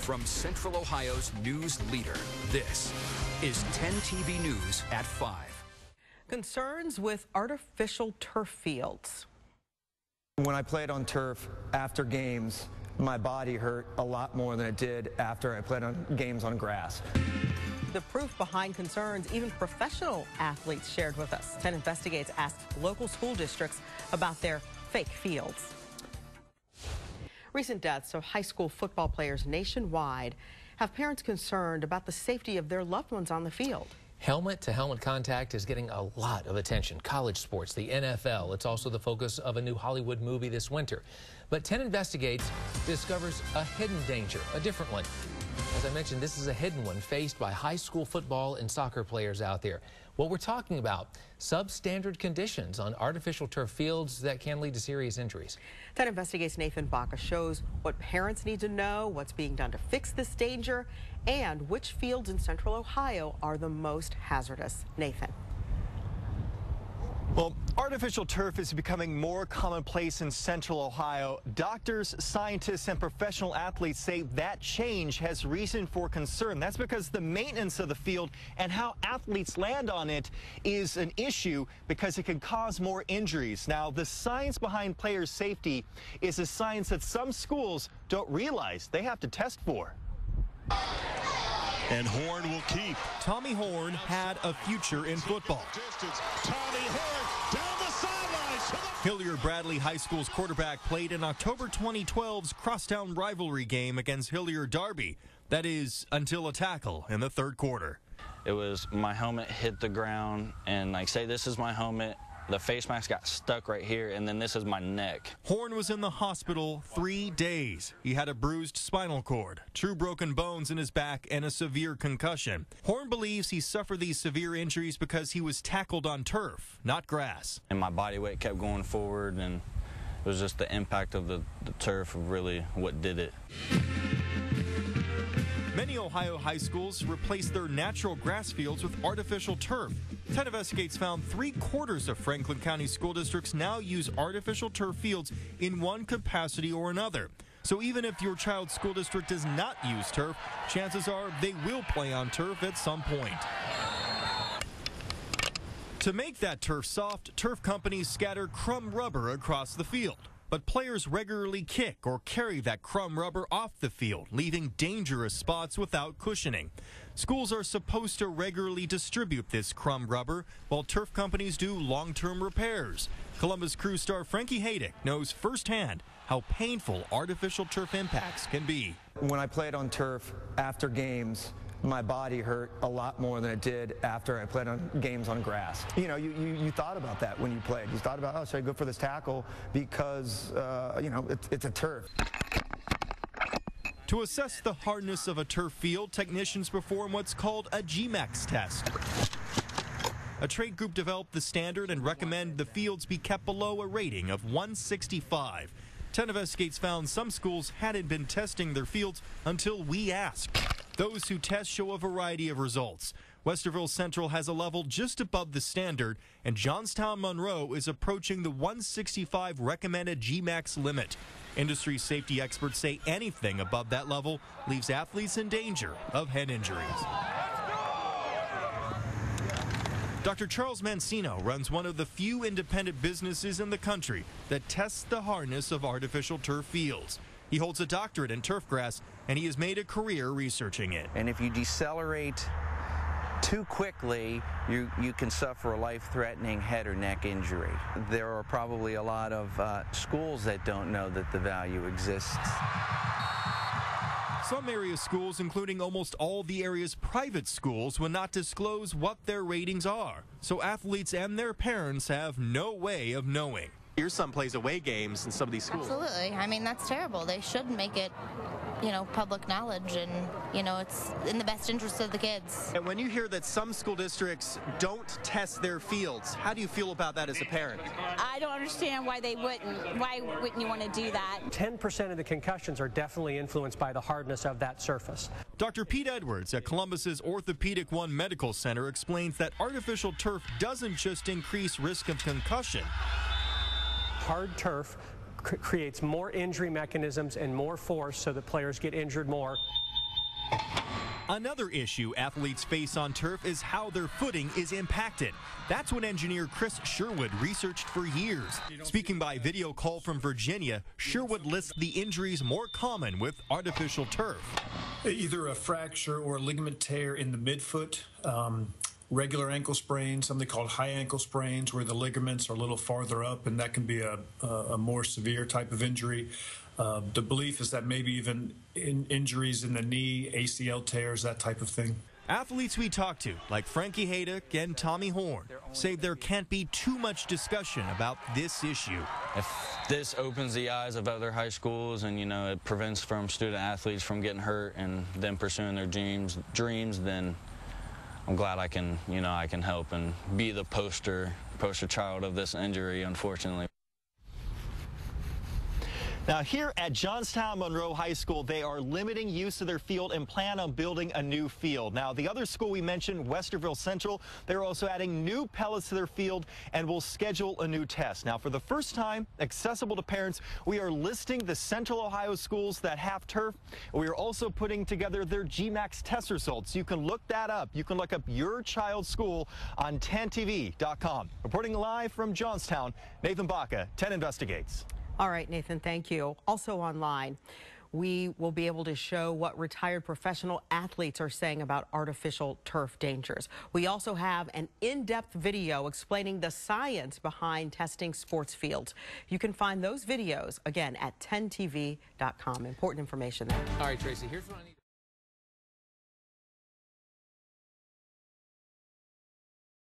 From Central Ohio's news leader, this is 10 TV News at 5. Concerns with artificial turf fields. When I played on turf after games, my body hurt a lot more than it did after I played on games on grass. The proof behind concerns even professional athletes shared with us. 10 Investigates asked local school districts about their fake fields. Recent deaths of high school football players nationwide have parents concerned about the safety of their loved ones on the field. Helmet-to-helmet contact is getting a lot of attention. College sports, the NFL, it's also the focus of a new Hollywood movie this winter. But 10 Investigates discovers a hidden danger, a different one. As I mentioned, this is a hidden one faced by high school football and soccer players out there. What we're talking about, substandard conditions on artificial turf fields that can lead to serious injuries. 10 Investigates' Nathan Baca shows what parents need to know, what's being done to fix this danger, and which fields in Central Ohio are the most hazardous. Nathan. Well, artificial turf is becoming more commonplace in Central Ohio. Doctors, scientists, and professional athletes say that change has reason for concern. That's because the maintenance of the field and how athletes land on it is an issue because it can cause more injuries. Now, the science behind players' safety is a science that some schools don't realize they have to test for. And Horn will keep. Tommy Horn had a future in football. Tommy Horn down the sidelines. Hilliard Bradley High School's quarterback played in October 2012's crosstown rivalry game against Hilliard Darby. That is, until a tackle in the third quarter. It was my helmet hit the ground, and like say this is my helmet. The face mask got stuck right here, and then this is my neck. Horn was in the hospital 3 days. He had a bruised spinal cord, 2 broken bones in his back, and a severe concussion. Horn believes he suffered these severe injuries because he was tackled on turf, not grass. And my body weight kept going forward, and it was just the impact of the turf really what did it. Many Ohio high schools replaced their natural grass fields with artificial turf. 10 Investigates found 3/4 of Franklin County school districts now use artificial turf fields in one capacity or another. So even if your child's school district does not use turf, chances are they will play on turf at some point. To make that turf soft, turf companies scatter crumb rubber across the field. But players regularly kick or carry that crumb rubber off the field, leaving dangerous spots without cushioning. Schools are supposed to regularly distribute this crumb rubber, while turf companies do long-term repairs. Columbus Crew star Frankie Haydick knows firsthand how painful artificial turf impacts can be. When I played on turf after games, my body hurt a lot more than it did after I played on games on grass. You know, you thought about that when you played. You thought about, oh, should I go for this tackle because, you know, it's a turf. To assess the hardness of a turf field, technicians perform what's called a GMAX test. A trade group developed the standard and recommend the fields be kept below a rating of 165. 10 Investigates found some schools hadn't been testing their fields until we asked. Those who test show a variety of results. Westerville Central has a level just above the standard, and Johnstown Monroe is approaching the 165 recommended GMAX limit. Industry safety experts say anything above that level leaves athletes in danger of head injuries. Dr. Charles Mancino runs one of the few independent businesses in the country that tests the hardness of artificial turf fields. He holds a doctorate in turfgrass, and he has made a career researching it. And if you decelerate too quickly, you can suffer a life-threatening head or neck injury. There are probably a lot of schools that don't know that the value exists. Some area schools, including almost all the area's private schools, will not disclose what their ratings are. So athletes and their parents have no way of knowing. Your son plays away games in some of these schools. Absolutely. I mean, that's terrible. They should make it, you know, public knowledge, and, you know, it's in the best interest of the kids. And when you hear that some school districts don't test their fields, how do you feel about that as a parent? I don't understand why they wouldn't. Why wouldn't you want to do that? 10% of the concussions are definitely influenced by the hardness of that surface. Dr. Pete Edwards at Columbus's Orthopedic One Medical Center explains that artificial turf doesn't just increase risk of concussion. Hard turf creates more injury mechanisms and more force so that players get injured more. Another issue athletes face on turf is how their footing is impacted. That's what engineer Chris Sherwood researched for years. Speaking by video call from Virginia, Sherwood lists the injuries more common with artificial turf. Either a fracture or a ligament tear in the midfoot, regular ankle sprains, something called high ankle sprains, where the ligaments are a little farther up, and that can be a more severe type of injury. The belief is that maybe even injuries in the knee, ACL tears, that type of thing. Athletes we talked to, like Frankie Haydock and Tommy Horn, say there can't be too much discussion about this issue. If this opens the eyes of other high schools and, you know, it prevents from student athletes from getting hurt and them pursuing their dreams, then I'm glad I can, you know, I can help and be the poster child of this injury, unfortunately. Now, here at Johnstown Monroe High School, they are limiting use of their field and plan on building a new field. Now, the other school we mentioned, Westerville Central, they're also adding new pellets to their field and will schedule a new test. Now, for the first time, accessible to parents, we are listing the Central Ohio schools that have turf. We are also putting together their GMAX test results. You can look that up. You can look up your child's school on 10TV.com. Reporting live from Johnstown, Nathan Baca, 10 Investigates. All right, Nathan, thank you. Also online, we will be able to show what retired professional athletes are saying about artificial turf dangers. We also have an in-depth video explaining the science behind testing sports fields. You can find those videos, again, at 10TV.com. Important information there. All right, Tracy, here's what I need.